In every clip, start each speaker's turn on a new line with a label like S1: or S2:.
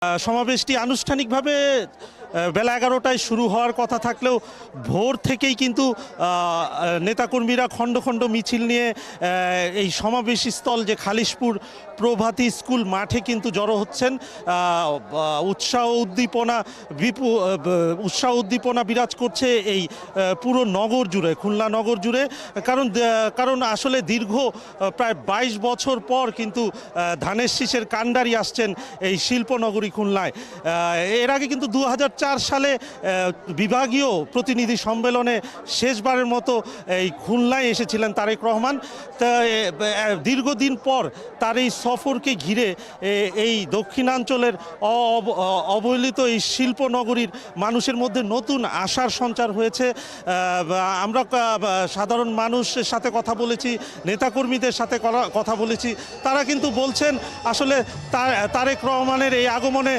S1: সমাবেশটি আনুষ্ঠানিকভাবে বেলা 11টায় শুরু হওয়ার কথা থাকলেও ভোর থেকেই কিন্তু নেতাকর্মীরা খণ্ড খণ্ড মিছিল নিয়ে এই সমাবেশ স্থল যে খালিশপুর প্রভাতী স্কুল মাঠে কিন্তু জড়ো হচ্ছেন। উৎসাহ উদ্দীপনা বিরাজ করছে এই পুরো নগর জুড়ে, খুলনা নগর জুড়ে। কারণ আসলে দীর্ঘ প্রায় 22 বছর পর কিন্তু ধানের শীষের কাণ্ডারি আসছেন এই শিল্পনগরী খুলনায়। এর আগে কিন্তু 2004 সালে বিভাগীয় প্রতিনিধি সম্মেলনে শেষবারের মতো এই খুলনায় এসেছিলেন তারেক রহমান। দীর্ঘদিন পর তার এই সফরকে ঘিরে এই দক্ষিণাঞ্চলের অবহেলিত এই শিল্পনগরীর মানুষের মধ্যে নতুন আশার সঞ্চার হয়েছে। আমরা সাধারণ মানুষের সাথে কথা বলেছি, নেতাকর্মীদের সাথে কথা বলেছি। তারা কিন্তু বলছেন আসলে তারেক রহমানের এই আগমনে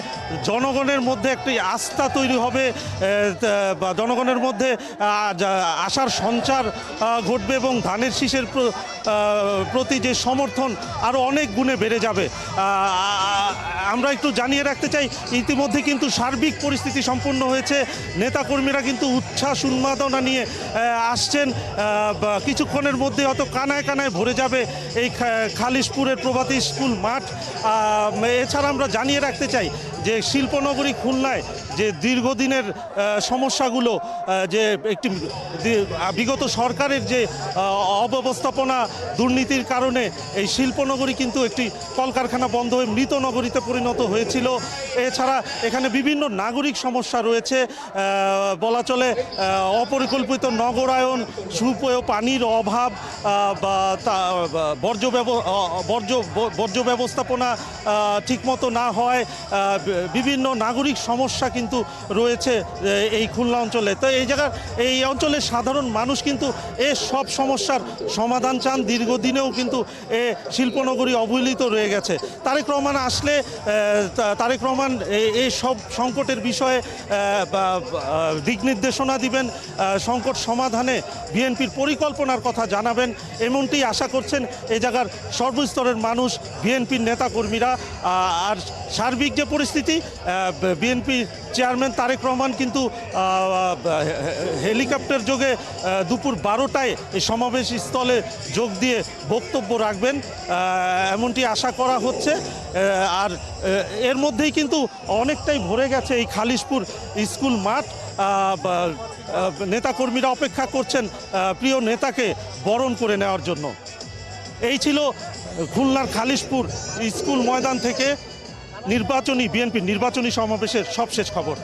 S1: জনগণের মধ্যে একটি আস্থা তৈরি হবে, জনগণের মধ্যে আশার সঞ্চার ঘটবে এবং ধানের শীষের প্রতি যে সমর্থন আরও অনেক গুণে বেড়ে যাবে। আমরা একটু জানিয়ে রাখতে চাই, ইতিমধ্যে কিন্তু সার্বিক পরিস্থিতি সম্পন্ন হয়েছে। নেতাকর্মীরা কিন্তু উচ্ছ্বাস উন্মাদনা নিয়ে আসছেন। কিছুক্ষণের মধ্যে হয়তো কানায় কানায় ভরে যাবে এই খালিশপুরের প্রভাতী স্কুল মাঠ। এছাড়া আমরা জানিয়ে রাখতে চাই যে শিল্পনগরী খুলনায় যে দীর্ঘদিনের সমস্যাগুলো, যে একটি বিগত সরকারের যে অব্যবস্থাপনা দুর্নীতির কারণে এই শিল্পনগরী কিন্তু একটি কলকারখানা বন্ধ হয়ে মৃত নগরীতে পরিণত হয়েছিল। এছাড়া এখানে বিভিন্ন নাগরিক সমস্যা রয়েছে, বলা চলে অপরিকল্পিত নগরায়ন, সুপেয় পানির অভাব, বর্জ্য ব্যবস্থাপনা ঠিকমতো না হয়, বিভিন্ন নাগরিক সমস্যা কিন্তু রয়েছে এই খুলনা অঞ্চলে। তো এই অঞ্চলের সাধারণ মানুষ কিন্তু সব সমস্যার সমাধান চান। দীর্ঘদিনেও কিন্তু শিল্পনগরী অবহেলিত রয়ে গেছে। তারেক রহমান আসলে তারেক রহমান এই সব সংকটের বিষয়ে দিক নির্দেশনা দিবেন, সংকট সমাধানে বিএনপির পরিকল্পনার কথা জানাবেন, এমনটি আশা করছেন এই জায়গার সর্বস্তরের মানুষ, বিএনপির নেতাকর্মীরা। আর সার্বিক যে পরিস্থিতি, বিএনপি চেয়ারম্যান তারেক রহমান কিন্তু হেলিকপ্টার যোগে দুপুর 12টায় এই সমাবেশ স্থলে যোগ দিয়ে বক্তব্য রাখবেন, এমনটি আশা করা হচ্ছে। আর এর মধ্যেই কিন্তু অনেকটাই ভরে গেছে এই খালিশপুর স্কুল মাঠ। নেতাকর্মীরা অপেক্ষা করছেন প্রিয় নেতাকে বরণ করে নেওয়ার জন্য। এই ছিল খুলনার খালিশপুর স্কুল ময়দান থেকে বিএনপির নির্বাচনী সমাবেশের সবশেষ খবর।